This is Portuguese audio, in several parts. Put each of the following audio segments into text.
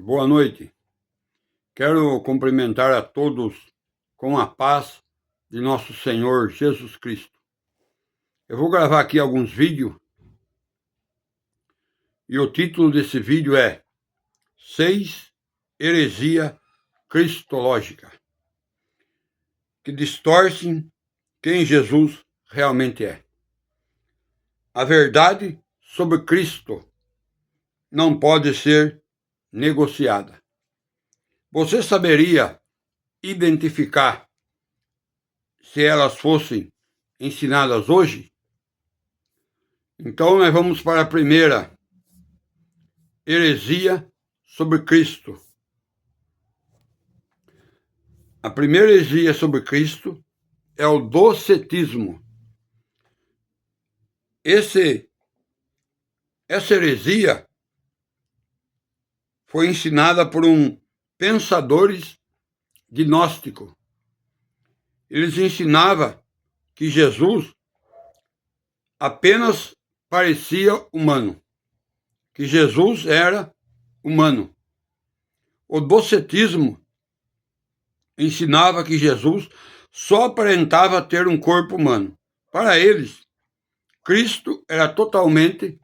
Boa noite. Quero cumprimentar a todos com a paz de nosso Senhor Jesus Cristo. Eu vou gravar aqui alguns vídeos e o título desse vídeo é 6 Heresia Cristológica, que distorcem quem Jesus realmente é. A verdade sobre Cristo não pode ser negociada. Você saberia identificar se elas fossem ensinadas hoje? Então nós vamos para a primeira heresia sobre Cristo. A primeira heresia sobre Cristo é o docetismo. Essa heresia foi ensinada por pensadores gnósticos. Eles ensinavam que Jesus apenas parecia humano, que Jesus era humano. O docetismo ensinava que Jesus só aparentava ter um corpo humano. Para eles, Cristo era totalmente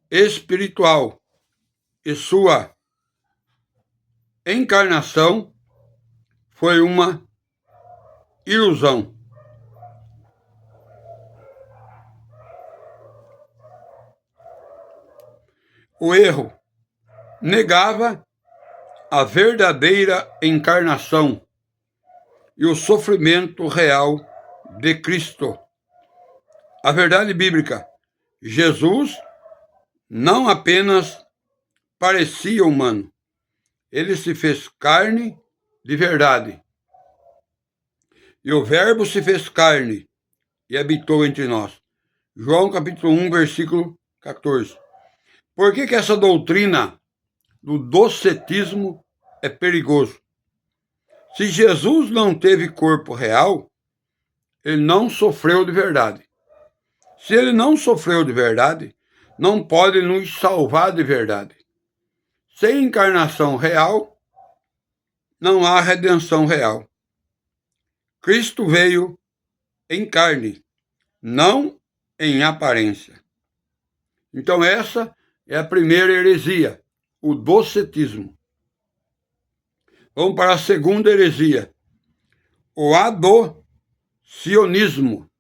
espiritual e sua encarnação foi uma ilusão. O erro negava a verdadeira encarnação e o sofrimento real de Cristo. A verdade bíblica: Jesus não apenas parecia humano, ele se fez carne de verdade. E o Verbo se fez carne e habitou entre nós. João capítulo 1, versículo 14. Por que essa doutrina do docetismo é perigoso? Se Jesus não teve corpo real, ele não sofreu de verdade. Se ele não sofreu de verdade, não pode nos salvar de verdade. Sem encarnação real, não há redenção real. Cristo veio em carne, não em aparência. Então essa é a primeira heresia, o docetismo. Vamos para a segunda heresia, o adocionismo.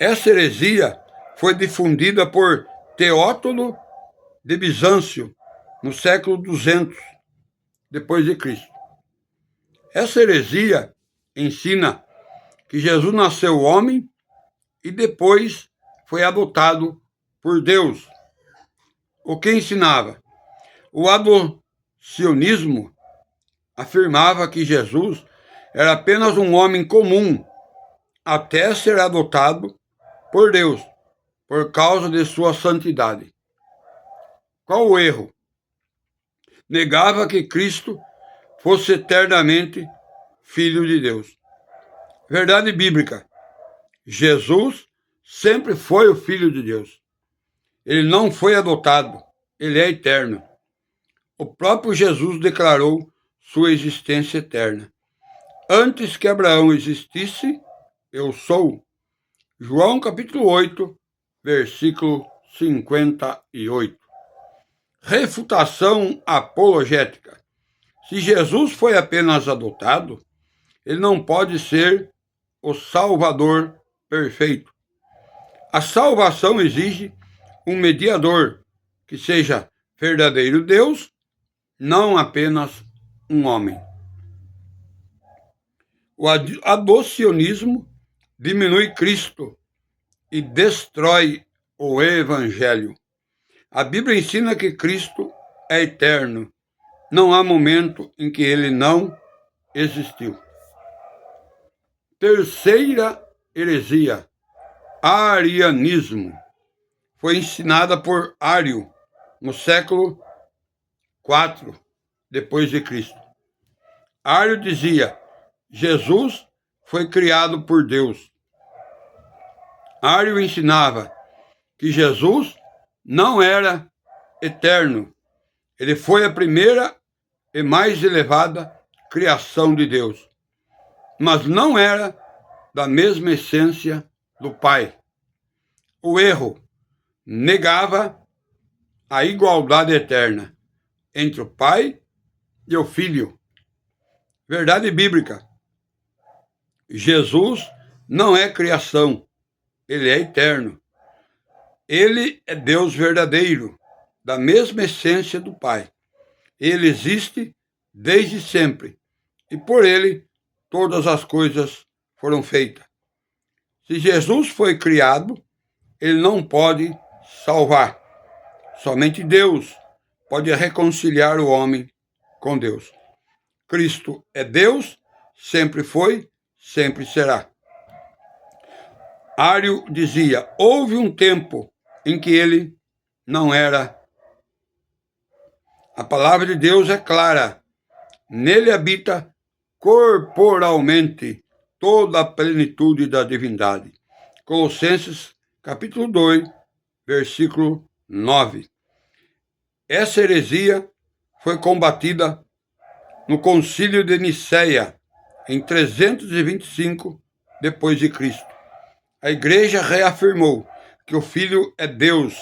Essa heresia foi difundida por Teótolo de Bizâncio no século 200 depois de Cristo. Essa heresia ensina que Jesus nasceu homem e depois foi adotado por Deus. O que ensinava? O adocionismo afirmava que Jesus era apenas um homem comum até ser adotado por Deus, por causa de sua santidade. Qual o erro? Negava que Cristo fosse eternamente Filho de Deus. Verdade bíblica: Jesus sempre foi o Filho de Deus. Ele não foi adotado, ele é eterno. O próprio Jesus declarou sua existência eterna. Antes que Abraão existisse, eu sou. João capítulo 8, versículo 58. Refutação apologética. Se Jesus foi apenas adotado, ele não pode ser o Salvador perfeito. A salvação exige um mediador que seja verdadeiro Deus, não apenas um homem. O adocionismo diminui Cristo e destrói o Evangelho. A Bíblia ensina que Cristo é eterno. Não há momento em que ele não existiu. Terceira heresia, arianismo. Foi ensinada por Ário no século IV depois de Cristo. Ário dizia: Jesus foi criado por Deus. Ário ensinava que Jesus não era eterno. Ele foi a primeira e mais elevada criação de Deus, mas não era da mesma essência do Pai. O erro negava a igualdade eterna entre o Pai e o Filho. Verdade bíblica. Jesus não é criação, ele é eterno. Ele é Deus verdadeiro, da mesma essência do Pai. Ele existe desde sempre, e por ele todas as coisas foram feitas. Se Jesus foi criado, ele não pode salvar. Somente Deus pode reconciliar o homem com Deus. Cristo é Deus, sempre foi, sempre será. Ário dizia: houve um tempo em que ele não era. A palavra de Deus é clara. Nele habita corporalmente toda a plenitude da divindade. Colossenses, capítulo 2, versículo 9. Essa heresia foi combatida no Concílio de Nicéia, em 325 depois de Cristo. A igreja reafirmou que o Filho é Deus,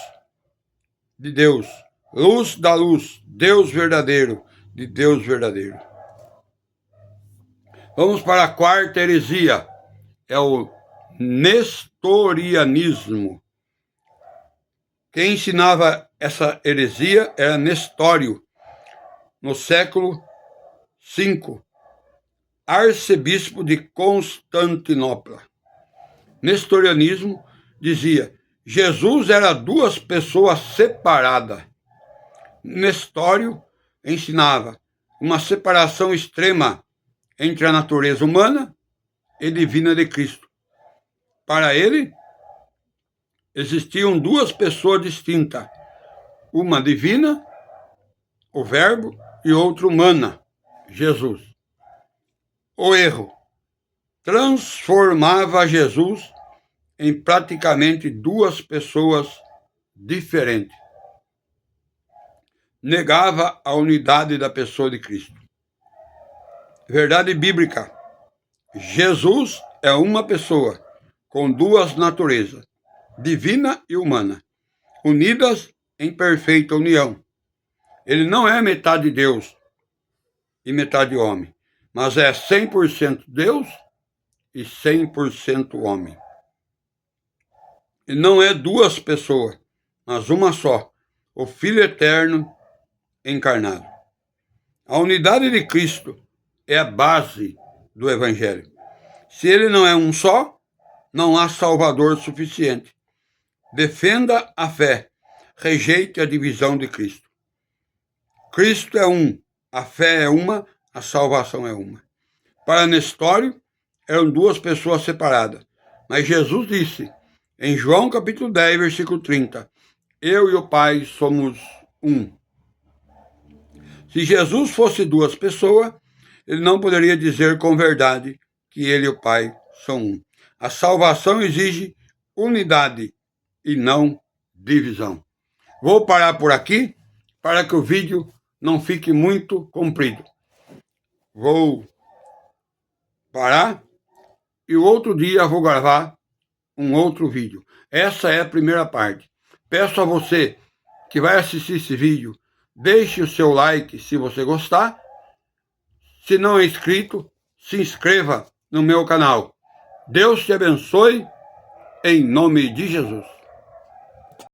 de Deus, luz da luz, Deus verdadeiro, de Deus verdadeiro. Vamos para a quarta heresia, é o nestorianismo. Quem ensinava essa heresia era Nestório, no século V, arcebispo de Constantinopla. Nestorianismo dizia: Jesus era duas pessoas separadas. Nestório ensinava uma separação extrema entre a natureza humana e divina de Cristo. Para ele, existiam duas pessoas distintas, uma divina, o Verbo, e outra humana, Jesus. O erro transformava Jesus em praticamente duas pessoas diferentes. Negava a unidade da pessoa de Cristo. Verdade bíblica. Jesus é uma pessoa com duas naturezas, divina e humana, unidas em perfeita união. Ele não é metade Deus e metade homem, mas é 100% Deus e 100% homem. E não é duas pessoas, mas uma só, o Filho eterno encarnado. A unidade de Cristo é a base do Evangelho. Se ele não é um só, não há Salvador suficiente. Defenda a fé, rejeite a divisão de Cristo. Cristo é um, a fé é uma, a salvação é uma. Para Nestório, eram duas pessoas separadas. Mas Jesus disse, em João capítulo 10, versículo 30, eu e o Pai somos um. Se Jesus fosse duas pessoas, ele não poderia dizer com verdade que ele e o Pai são um. A salvação exige unidade e não divisão. Vou parar por aqui para que o vídeo não fique muito comprido. Vou parar e o outro dia vou gravar um outro vídeo. Essa é a primeira parte. Peço a você que vai assistir esse vídeo, deixe o seu like se você gostar. Se não é inscrito, se inscreva no meu canal. Deus te abençoe, em nome de Jesus.